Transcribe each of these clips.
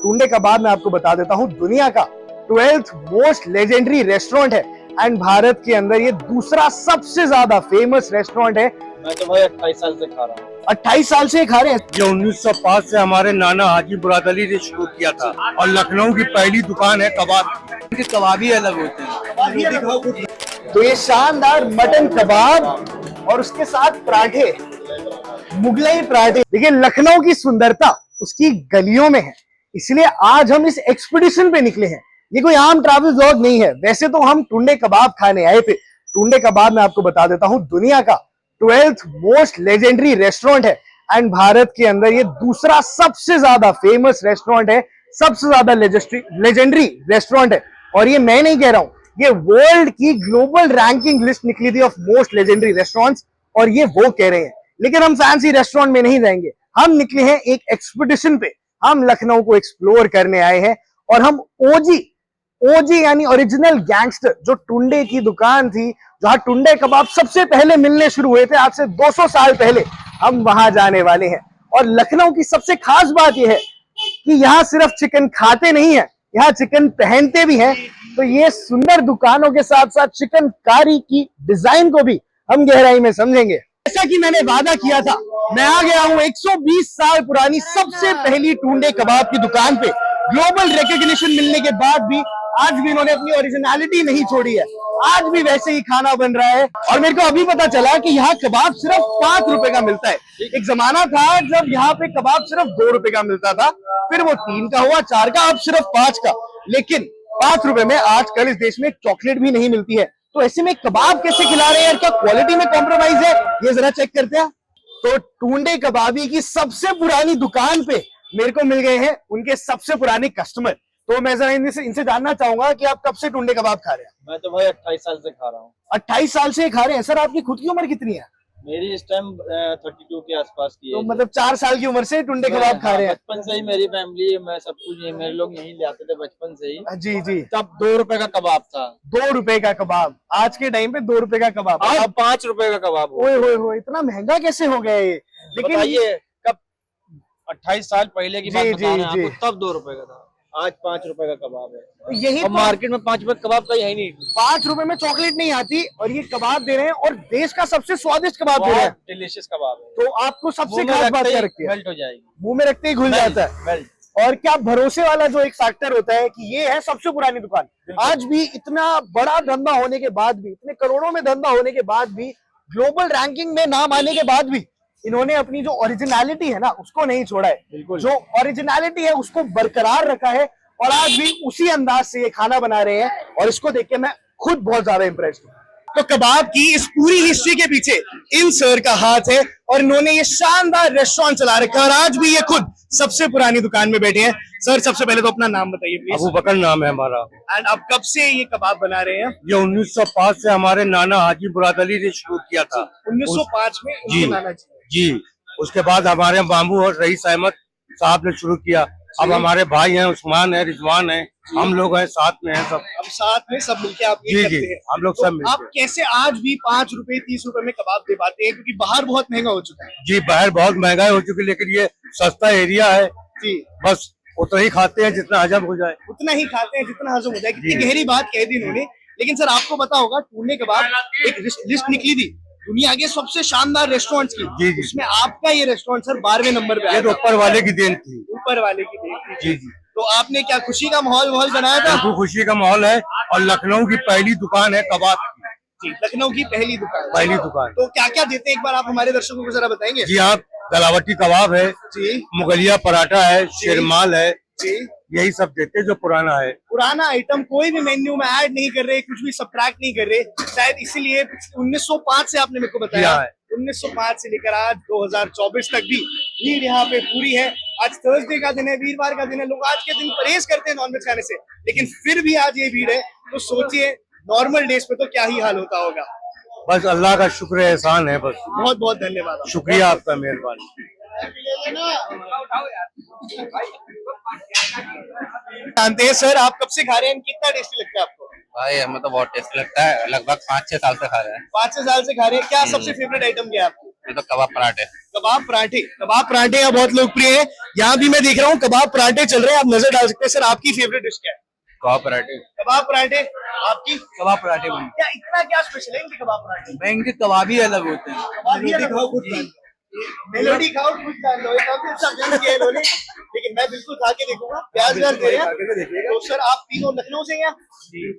टुंडे कबाब मैं आपको बता देता हूँ दुनिया का 12th मोस्ट लेजेंडरी रेस्टोरेंट है एंड भारत के अंदर ये दूसरा सबसे ज्यादा फेमस रेस्टोरेंट है। मैं तो भाई 28 साल से खा रहा हूँ। 28 साल से खा रहे हैं। ये 1905 से हमारे नाना हाजी मुराद अली ने शुरू किया था और लखनऊ की पहली दुकान है कबाब की। कबाबी अलग होते हैं। तो ये शानदार मटन कबाब और उसके साथ पराठे, मुगलई पराठे। देखिए लखनऊ की सुंदरता उसकी गलियों में है, इसलिए आज हम इस एक्सपीडिशन पे निकले हैं। ये कोई आम ट्रैवल व्लॉग नहीं है। वैसे तो हम टुंडे कबाब खाने आए थे। टुंडे कबाब मैं आपको बता देता हूँ दुनिया का 12th मोस्ट लेजेंडरी रेस्टोरेंट है एंड भारत के अंदर ये दूसरा सबसे ज्यादा फेमस रेस्टोरेंट है, सबसे ज्यादा लेजेंडरी रेस्टोरेंट है। और ये मैं नहीं कह रहा हूं, ये वर्ल्ड की ग्लोबल रैंकिंग लिस्ट निकली थी ऑफ मोस्ट लेजेंडरी रेस्टोरेंट्स और ये वो कह रहे हैं। लेकिन हम फैंसी रेस्टोरेंट में नहीं जाएंगे, हम निकले हैं एक एक्सपीडिशन पे। हम लखनऊ को एक्सप्लोर करने आए हैं और हम ओजी यानी ओरिजिनल गैंगस्टर, जो टुंडे की दुकान थी जहां टुंडे कबाब सबसे पहले मिलने शुरू हुए थे आज से 200 साल पहले, हम वहां जाने वाले हैं। और लखनऊ की सबसे खास बात यह है कि यहाँ सिर्फ चिकन खाते नहीं है, यहाँ चिकन पहनते भी हैं। तो ये सुंदर दुकानों के साथ साथ चिकनकारी की डिजाइन को भी हम गहराई में समझेंगे। जैसा कि मैंने वादा किया था, मैं आ गया हूँ 120 साल पुरानी सबसे पहली टुंडे कबाब की दुकान पे। ग्लोबल रिकॉग्निशन मिलने के बाद भी आज भी इन्होंने अपनी ओरिजिनलिटी नहीं छोड़ी है। आज भी वैसे ही खाना बन रहा है और मेरे को अभी पता चला कि यहाँ कबाब सिर्फ 5 रुपए का मिलता है। एक जमाना था जब यहाँ पे कबाब सिर्फ 2 रुपए का मिलता था, फिर वो 3 का हुआ, 4 का, अब सिर्फ 5 का। लेकिन 5 रुपए में आजकल इस देश में चॉकलेट भी नहीं मिलती है। तो ऐसे में कबाब कैसे खिला रहे हैं, क्या क्वालिटी में कॉम्प्रोमाइज है, ये जरा चेक करते हैं। तो टुंडे कबाबी की सबसे पुरानी दुकान पे मेरे को मिल गए हैं उनके सबसे पुराने कस्टमर। तो मैं जरा इनसे जानना चाहूंगा कि आप कब से टुंडे कबाब खा रहे हैं? मैं तो भाई 28 साल से खा रहा हूँ। 28 साल से खा रहे हैं। सर आपकी खुद की उम्र कितनी है? मेरी इस टाइम 32 के आसपास की तो है। मतलब 4 साल की उम्र से टुंडे कबाब खा रहे हैं? बचपन से ही मेरी फैमिली, मैं सब कुछ मेरे लोग यहीं ले आते थे बचपन से ही। जी जी। तब 2 रुपए का कबाब था। 2 रुपए का कबाब, आज के टाइम पे 2 रुपए का कबाब, अब 5 रुपए का कबाब। ओए होए होए, इतना महंगा कैसे हो गया ये? लेकिन ये कब 28 साल पहले की बात जी, बता रहे हैं जी, आपको, तब 2 रुपए का था, आज 5 रुपए का कबाब है। तो यही और मार्केट में 5 रुपए कबाब का यही नहीं। 5 रुपए में चॉकलेट नहीं आती और ये कबाब दे रहे हैं और देश का सबसे स्वादिष्ट कबाब दे रहे हैं। डिलीशियस कबाब है। तो आपको सबसे खास बात क्या रखती है? मेल्ट हो जाएगी, मुंह में रखते ही घुल जाता है। मेल्ट। और क्या भरोसे वाला जो एक फैक्टर होता है कि ये है सबसे पुरानी दुकान। आज भी इतना बड़ा धंधा होने के बाद भी, इतने करोड़ों में धंधा होने के बाद भी, ग्लोबल रैंकिंग में नाम आने के बाद भी इन्होंने अपनी जो ओरिजिनलिटी है ना उसको नहीं छोड़ा है। जो ओरिजिनलिटी है उसको बरकरार रखा है और आज भी उसी अंदाज से ये खाना बना रहे हैं और इसको देख के मैं खुद बहुत ज्यादा इंप्रेस्ड हूँ। तो कबाब की इस पूरी हिस्ट्री के पीछे इन सर का हाथ है और इन्होंने ये शानदार रेस्टोरेंट चला रखा है और आज भी ये खुद सबसे पुरानी दुकान में बैठे हैं। सर सबसे पहले तो अपना नाम बताइए प्लीज। अबू बकर नाम है हमारा। एंड आप कब से ये कबाब बना रहे हैं? ये 1905 से हमारे नाना हाजी मुराद अली ने शुरू किया था। 1905 में जी नाना जी। उसके बाद हमारे मामू और रईस अहमद साहब ने शुरू किया। अब हमारे भाई हैं, उस्मान है, रिजवान है, हम लोग हैं, साथ में हैं सब। अब साथ में सब मिलके आप ये जी करते जी, हैं। हम लोग तो सब मिलके। आप कैसे आज भी 5 रुपए 30 रुपए में कबाब दे पाते हैं, क्योंकि बाहर बहुत महंगा हो चुका है? जी बाहर बहुत महंगाई हो चुकी है, लेकिन ये सस्ता एरिया है जी, बस उतना ही खाते हैं जितना हजम हो जाए। उतना ही खाते हैं जितना हजम हो जाए। कितनी गहरी बात कह दी इन्होंने। लेकिन सर आपको पता होगा टुंडे कबाब एक लिस्ट निकली थी दुनिया के सबसे शानदार रेस्टोरेंट्स की। जी जी। उसमें आपका ये रेस्टोरेंट सर 12वें नंबर पे आया ये तो था। ऊपर वाले की देन थी। ऊपर वाले की देन थी। जी जी। तो आपने क्या खुशी का माहौल बनाया था? बिल्कुल खुशी का माहौल है और लखनऊ की पहली दुकान है कबाब की। जी, लखनऊ की पहली दुकान। पहली दुकान। तो क्या क्या देते हैं एक बार आप हमारे दर्शकों को जरा बताएंगे? जी आप गलावटी कबाब है जी, मुगलिया पराठा है, शेरमाल है, जी। यही सब देते जो पुराना है। पुराना आइटम कोई भी मेन्यू में ऐड नहीं कर रहे, कुछ भी सब्ट्रैक्ट नहीं कर रहे, शायद इसीलिए 1905 से आपने मेरे को बताया है। 1905 से लेकर आज 2024 तक भी भीड़ यहाँ पे पूरी है। आज थर्सडे का दिन है, वीरवार का दिन है, लोग आज के दिन परहेज करते हैं नॉनवेज खाने से, लेकिन फिर भी आज ये भीड़ है। तो सोचिए नॉर्मल डेज पे तो क्या ही हाल होता होगा। बस अल्लाह का शुक्र है, एहसान है बस। बहुत बहुत धन्यवाद। शुक्रिया आपका, मेहरबानी। जानते हैं सर आप कब से खा रहे हैं, कितना टेस्टी लगता है आपको? भाई हमें तो बहुत टेस्ट लगता है, लगभग 5-6 साल से खा रहे हैं। 5 से साल से खा रहे हैं। क्या सबसे फेवरेट आइटम क्या है आपको? ये तो कबाब पराठे। कबाब पराठे यहाँ बहुत लोकप्रिय है। यहाँ भी मैं देख रहा हूँ कबाब पराठे चल रहे हैं, आप नजर डाल सकते हैं। सर आपकी फेवरेट डिश क्या है? कबाब पराठे। कबाब पराठे। आपकी? कबाब पराठे बन क्या इतना क्या स्पेशल है इनके कबाब पराठे? भाई इनके कबाब ही अलग होते हैं। कबाब ही अलग होते हैं। मेलोडी खाओ खुद जान लो, ये काफी अच्छा ब्लेंड किया है इन्होंने। लेकिन मैं बिल्कुल खा के देखूंगा। प्याज व्याज दे रहे हैं। तो सर आप तीनों लखनऊ से हैं यहाँ?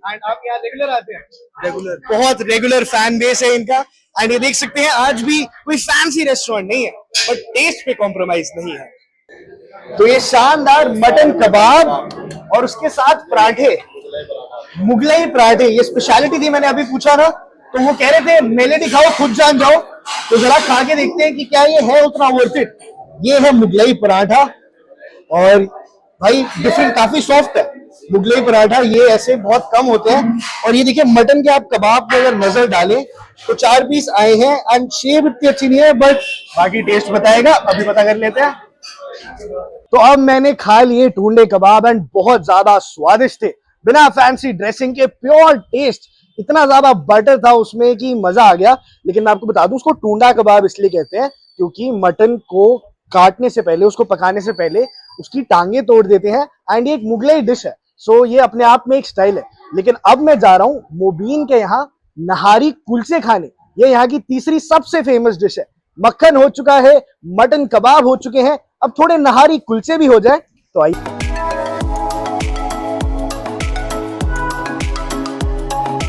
एंड आप यहाँ रेगुलर आते हैं? रेगुलर। बहुत रेगुलर फैन बेस है इनका। एंड ये देख सकते हैं आज भी कोई फैंसी रेस्टोरेंट नहीं है, बट टेस्ट पे कॉम्प्रोमाइज नहीं है। तो ये शानदार मटन कबाब और उसके साथ पराठे, मुगलई पराठे, ये स्पेशलिटी थी। मैंने अभी पूछा ना, तो वो कह रहे थे मेलेडी खाओ खुद जान जाओ। तो जरा खा के देखते हैं कि क्या ये है उतना वर्थ इट। ये है मुगलई पराठा और भाई डिफरेंट, काफी सॉफ्ट है मुगलई पराठा। ये ऐसे बहुत कम होते हैं। और ये देखिए मटन के आप कबाब पे अगर नजर डालें तो 4 पीस आए हैं एंड शेप इतनी अच्छी नहीं है, बट बाकी टेस्ट बताएगा, अभी पता कर लेते हैं। तो अब मैंने खा लिए टूंडे कबाब एंड बहुत ज्यादा स्वादिष्ट थे, बिना फैंसी ड्रेसिंग के, प्योर टेस्ट। इतना ज्यादा बटर था उसमें कि मजा आ गया। लेकिन मैं आपको बता दूं उसको टूंडा कबाब इसलिए कहते हैं क्योंकि मटन को काटने से पहले, उसको पकाने से पहले उसकी टांगे तोड़ देते हैं। एंड ये एक मुगलई डिश है, सो ये अपने आप में एक स्टाइल है। लेकिन अब मैं जा रहा हूं मोबीन के यहाँ नहारी कुलचे खाने। ये यहाँ की तीसरी सबसे फेमस डिश है। मक्खन हो चुका है, मटन कबाब हो चुके हैं, अब थोड़े नहारी कुलचे भी हो जाए तो आइए।